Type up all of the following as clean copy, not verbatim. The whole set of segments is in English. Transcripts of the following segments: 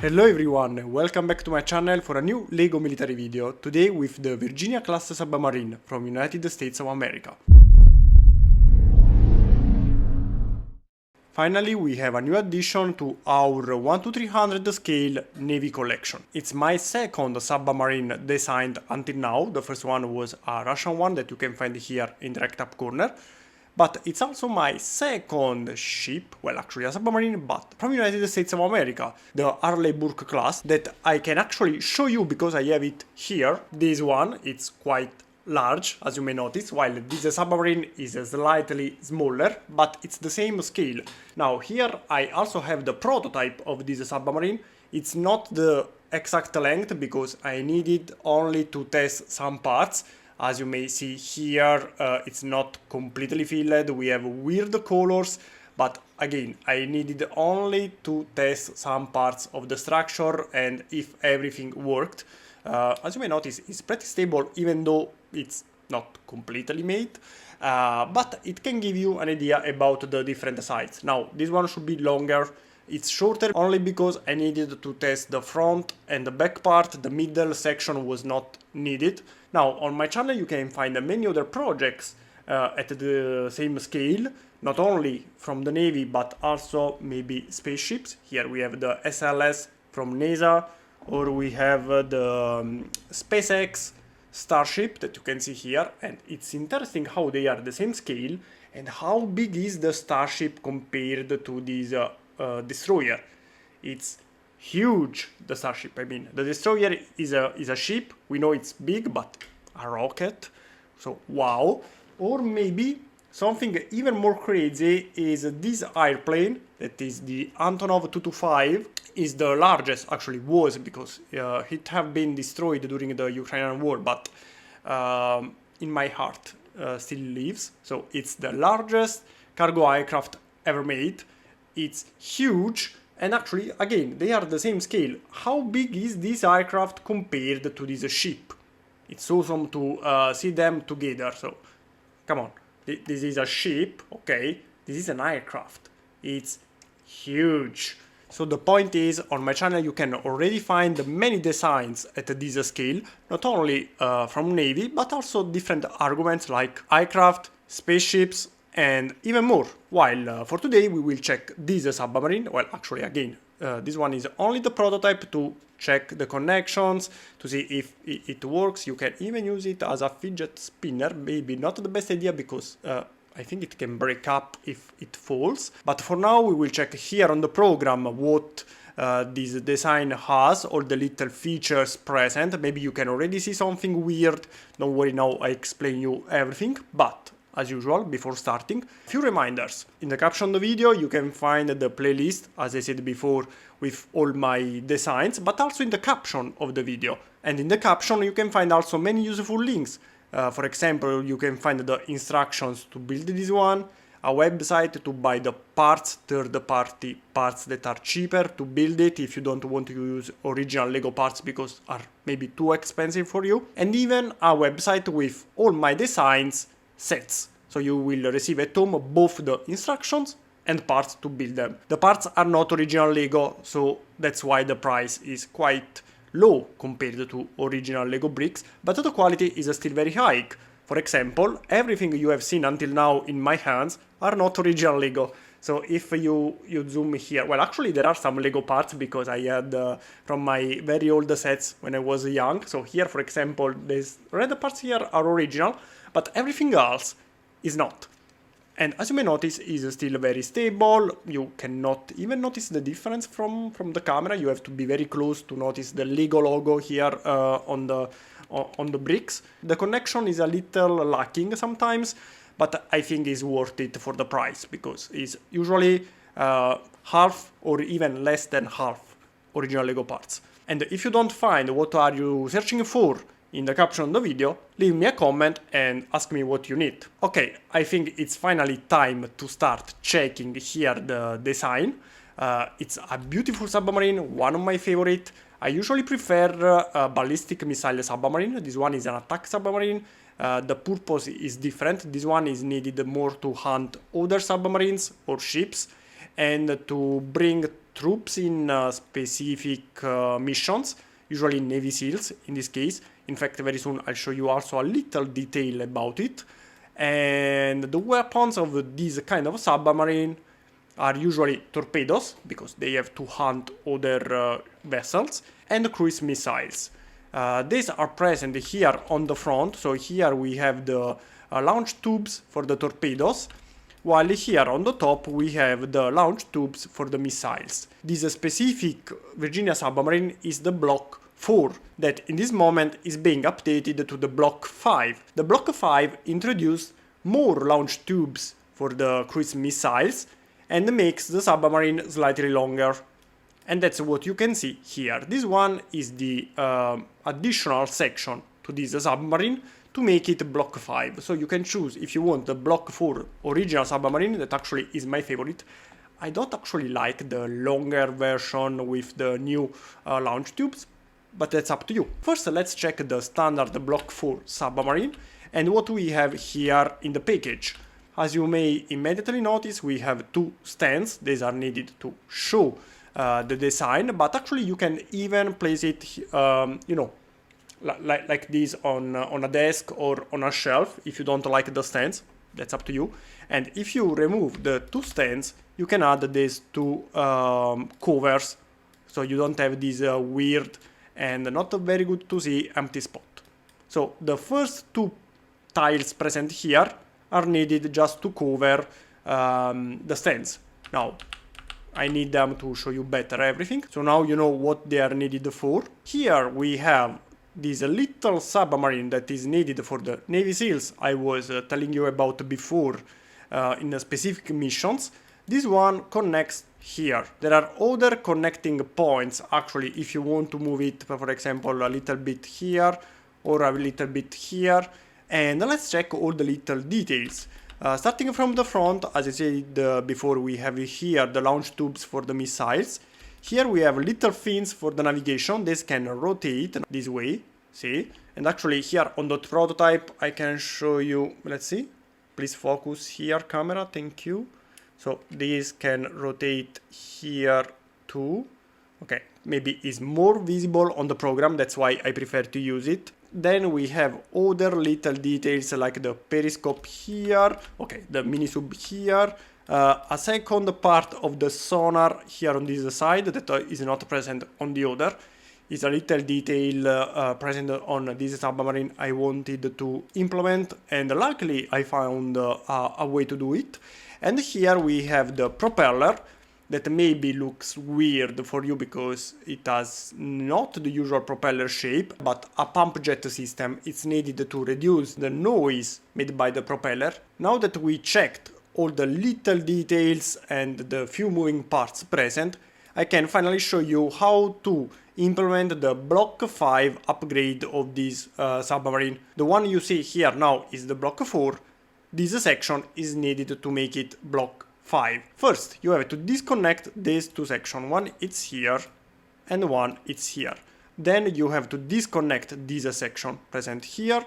Hello everyone, welcome back to my channel for a new LEGO military video, today with the Virginia class submarine from United States of America. Finally, we have a new addition to our 1-300 scale Navy collection. It's my second submarine designed until now. The first one was a Russian one that you can find here in the right up corner. But it's also my second ship, well actually a submarine, but from United States of America, the Harley-Burke class, that I can actually show you because I have it here. This one, it's quite large, as you may notice, while this submarine is slightly smaller, but it's the same scale. Now here I also have the prototype of this submarine. It's not the exact length because I needed only to test some parts. As you may see here, it's not completely filled, we have weird colors, but again, I needed only to test some parts of the structure and if everything worked. As you may notice, it's pretty stable even though it's not completely made, but it can give you an idea about the different sides. Now, this one should be longer. It's shorter only because I needed to test the front and the back part. The middle section was not needed. Now, on my channel you can find many other projects at the same scale, not only from the Navy but also maybe spaceships. Here we have the SLS from NASA, or we have the SpaceX Starship that you can see here, and it's interesting how they are the same scale and how big is the Starship compared to this destroyer. It's huge, the Starship. I mean, the destroyer is a ship. We know it's big, but a rocket. So wow. Or maybe something even more crazy is this airplane that is the Antonov 225. Is the largest, actually was, because it have been destroyed during the Ukrainian war, but in my heart still lives. So it's the largest cargo aircraft ever made. It's huge, and actually, again, they are the same scale. How big is this aircraft compared to this ship? It's awesome to see them together, so come on. This is a ship, okay? This is an aircraft. It's huge. So the point is, on my channel you can already find many designs at this scale, not only from Navy, but also different arguments like aircraft, spaceships, and even more. While for today we will check this submarine. Well, actually, again, this one is only the prototype to check the connections, to see if it works. You can even use it as a fidget spinner, maybe not the best idea because I think it can break up if it falls. But for now we will check here on the program what this design has, all the little features present. Maybe you can already see something weird. Don't worry, now I explain you everything. But as usual, before starting, a few reminders. In the caption of the video you can find the playlist, as I said before, with all my designs, but also in the caption of the video. And in the caption you can find also many useful links. For example, you can find the instructions to build this one, a website to buy the parts, third-party parts that are cheaper to build it if you don't want to use original LEGO parts because are maybe too expensive for you, and even a website with all my designs sets. So you will receive at home both the instructions and parts to build them. The parts are not original LEGO, so that's why the price is quite low compared to original LEGO bricks, but the quality is still very high. For example, everything you have seen until now in my hands are not original LEGO. So if you zoom here, well actually there are some LEGO parts because I had from my very old sets when I was young. So here for example, these red parts here are original, but everything else is not. And as you may notice, is still very stable. You cannot even notice the difference from the camera. You have to be very close to notice the LEGO logo here on the bricks. The connection is a little lacking sometimes, but I think is worth it for the price because it's usually half or even less than half original LEGO parts. And if you don't find what are you searching for in the caption of the video, leave me a comment and ask me what you need. Okay, I think it's finally time to start checking here the design. It's a beautiful submarine, one of my favorite. I usually prefer a ballistic missile submarine. This one is an attack submarine. The purpose is different. This one is needed more to hunt other submarines or ships and to bring troops in specific missions, usually Navy SEALs in this case. In fact, very soon I'll show you also a little detail about it. And the weapons of this kind of submarine are usually torpedoes, because they have to hunt other vessels, and cruise missiles. These are present here on the front, so here we have the launch tubes for the torpedoes, while here on the top we have the launch tubes for the missiles. This specific Virginia submarine is the Block 4, that in this moment is being updated to the Block 5. The Block 5 introduced more launch tubes for the cruise missiles and makes the submarine slightly longer. And that's what you can see here. This one is the additional section to this submarine to make it Block 5. So you can choose if you want the Block 4 original submarine, that actually is my favorite. I don't actually like the longer version with the new launch tubes, but that's up to you. First, let's check the standard Block 4 submarine and what we have here in the package. As you may immediately notice, we have two stands. These are needed to show the design, but actually you can even place it, like this on a desk or on a shelf if you don't like the stands. That's up to you. And if you remove the two stands, you can add these two covers, so you don't have this weird and not very good to see empty spot. So the first two tiles present here are needed just to cover the stands. Now, I need them to show you better everything. So now you know what they are needed for. Here we have this little submarine that is needed for the Navy SEALs I was telling you about before in the specific missions. This one connects here. There are other connecting points actually if you want to move it, for example, a little bit here or a little bit here. And let's check all the little details. Starting from the front, as I said before, we have here the launch tubes for the missiles. Here we have little fins for the navigation. This can rotate this way, see? And actually here on the prototype I can show you, let's see. Please focus here, camera, thank you. So this can rotate here too. Okay, maybe it's more visible on the program, that's why I prefer to use it. Then we have other little details like the periscope here, okay, the mini sub here, a second part of the sonar here on this side that is not present on the other. Is a little detail present on this submarine I wanted to implement, and luckily I found a way to do it. And here we have the propeller that maybe looks weird for you because it has not the usual propeller shape, but a pump jet system. It's needed to reduce the noise made by the propeller. Now that we checked all the little details and the few moving parts present, I can finally show you how to implement the Block 5 upgrade of this submarine. The one you see here now is the Block 4. This section is needed to make it Block 5. First, you have to disconnect these two sections. One is here and one is here. Then you have to disconnect this section present here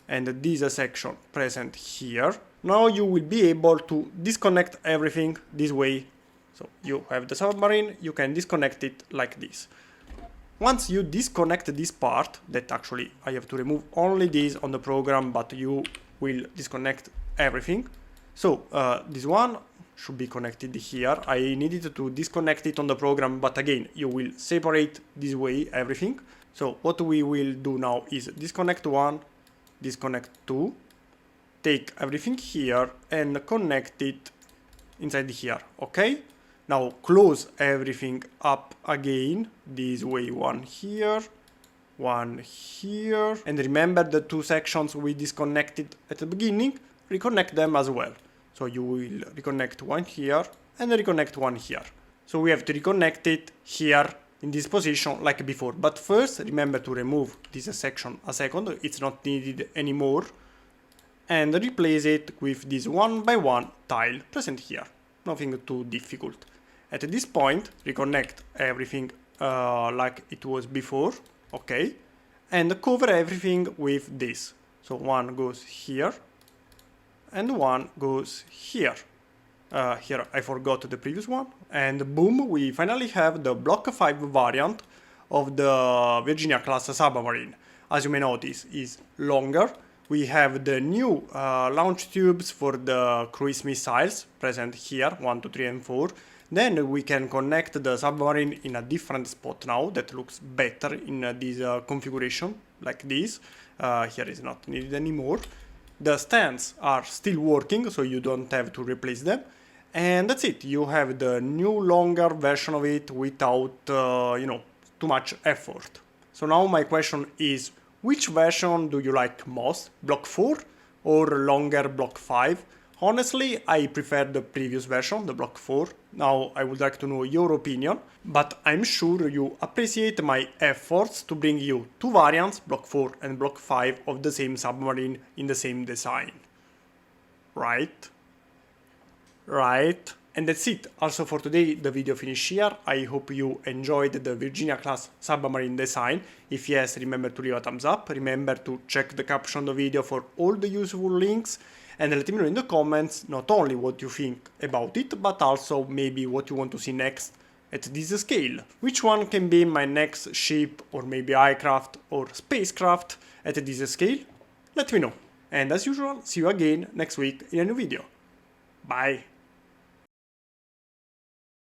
and this section present here. Now you will be able to disconnect everything this way. So you have the submarine, you can disconnect it like this. Once you disconnect this part, that actually I have to remove only this on the program, but you will disconnect everything. So this one should be connected here. I needed to disconnect it on the program, but again, you will separate this way everything. So what we will do now is disconnect one, disconnect two, take everything here and connect it inside here, okay? Now close everything up again, this way, one here, and remember the two sections we disconnected at the beginning, reconnect them as well. So you will reconnect one here and reconnect one here. So we have to reconnect it here in this position like before. But first, remember to remove this section a second, it's not needed anymore. And replace it with this one by one tile present here. Nothing too difficult. At this point, reconnect everything like it was before, okay? And cover everything with this. So one goes here and one goes here. Here I forgot the previous one. And boom, we finally have the Block 5 variant of the Virginia class submarine. As you may notice, is longer. We have the new launch tubes for the cruise missiles present here, 1, 2, 3, and 4. Then we can connect the submarine in a different spot now that looks better in this configuration, like this. Here is not needed anymore. The stands are still working, so you don't have to replace them. And that's it. You have the new longer version of it without, too much effort. So now my question is, which version do you like most? Block 4 or longer Block 5? Honestly, I prefer the previous version, the Block 4. Now I would like to know your opinion, but I'm sure you appreciate my efforts to bring you two variants, Block 4 and Block 5, of the same submarine in the same design. Right? Right? And that's it. Also for today, the video finished here. I hope you enjoyed the Virginia class submarine design. If yes, remember to leave a thumbs up. Remember to check the caption of the video for all the useful links. And let me know in the comments not only what you think about it, but also maybe what you want to see next at this scale. Which one can be my next ship, or maybe aircraft or spacecraft at this scale? Let me know. And as usual, see you again next week in a new video. Bye!